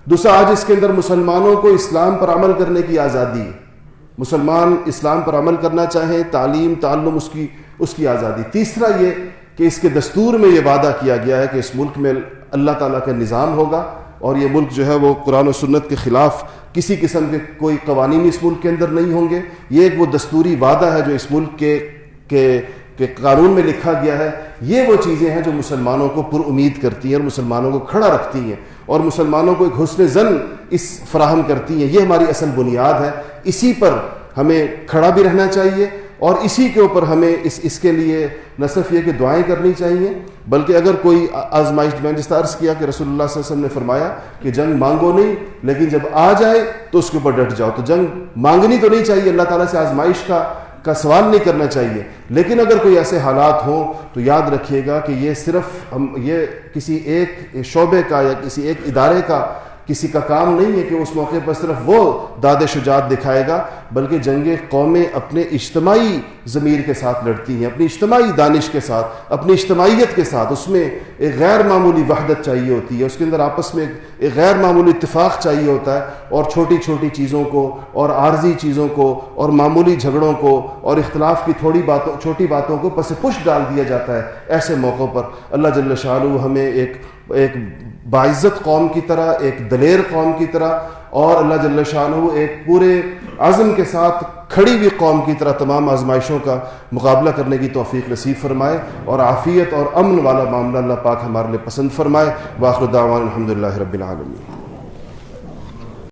Speaker 1: دوسرا, آج اس کے اندر مسلمانوں کو اسلام پر عمل کرنے کی آزادی ہے. مسلمان اسلام پر عمل کرنا چاہیں, تعلیم تعلم اس کی آزادی. تیسرا یہ کہ اس کے دستور میں یہ وعدہ کیا گیا ہے کہ اس ملک میں اللہ تعالیٰ کا نظام ہوگا, اور یہ ملک جو ہے وہ قرآن و سنت کے خلاف کسی قسم کے کوئی قوانین اس ملک کے اندر نہیں ہوں گے. یہ ایک وہ دستوری وعدہ ہے جو اس ملک کے قانون میں لکھا گیا ہے. یہ وہ چیزیں ہیں جو مسلمانوں کو پر امید کرتی ہیں اور مسلمانوں کو کھڑا رکھتی ہیں, اور مسلمانوں کو ایک حسن ظن اس فراہم کرتی ہیں. یہ ہماری اصل بنیاد ہے. اسی پر ہمیں کھڑا بھی رہنا چاہیے, اور اسی کے اوپر ہمیں اس کے لیے نہ صرف یہ کہ دعائیں کرنی چاہیے, بلکہ اگر کوئی آزمائش, میں نے جس طرح عرض کیا کہ رسول اللہ صلی اللہ علیہ وسلم نے فرمایا کہ جنگ مانگو نہیں, لیکن جب آ جائے تو اس کے اوپر ڈٹ جاؤ. تو جنگ مانگنی تو نہیں چاہیے, اللہ تعالیٰ سے آزمائش کا سوال نہیں کرنا چاہیے, لیکن اگر کوئی ایسے حالات ہوں تو یاد رکھیے گا کہ یہ صرف یہ کسی ایک شعبے کا یا کسی ایک ادارے کا کسی کا کام نہیں ہے کہ اس موقع پر صرف وہ داد شجاعت دکھائے گا, بلکہ جنگ قومیں اپنے اجتماعی ضمیر کے ساتھ لڑتی ہیں, اپنی اجتماعی دانش کے ساتھ, اپنی اجتماعیت کے ساتھ. اس میں ایک غیر معمولی وحدت چاہیے ہوتی ہے, اس کے اندر آپس میں ایک غیر معمولی اتفاق چاہیے ہوتا ہے, اور چھوٹی چھوٹی چیزوں کو اور عارضی چیزوں کو اور معمولی جھگڑوں کو اور اختلاف کی چھوٹی باتوں کو پس پش ڈال دیا جاتا ہے. ایسے موقعوں پر اللہ جل شانہ ہمیں ایک باعزت قوم کی طرح, ایک دلیر قوم کی طرح, اور اللہ جل شانہ ایک پورے عزم کے ساتھ کھڑی ہوئی قوم کی طرح تمام آزمائشوں کا مقابلہ کرنے کی توفیق نصیب فرمائے, اور عافیت اور امن والا معاملہ اللہ پاک ہمارے لیے پسند فرمائے. وآخر دعوانا الحمدللہ رب العالمین.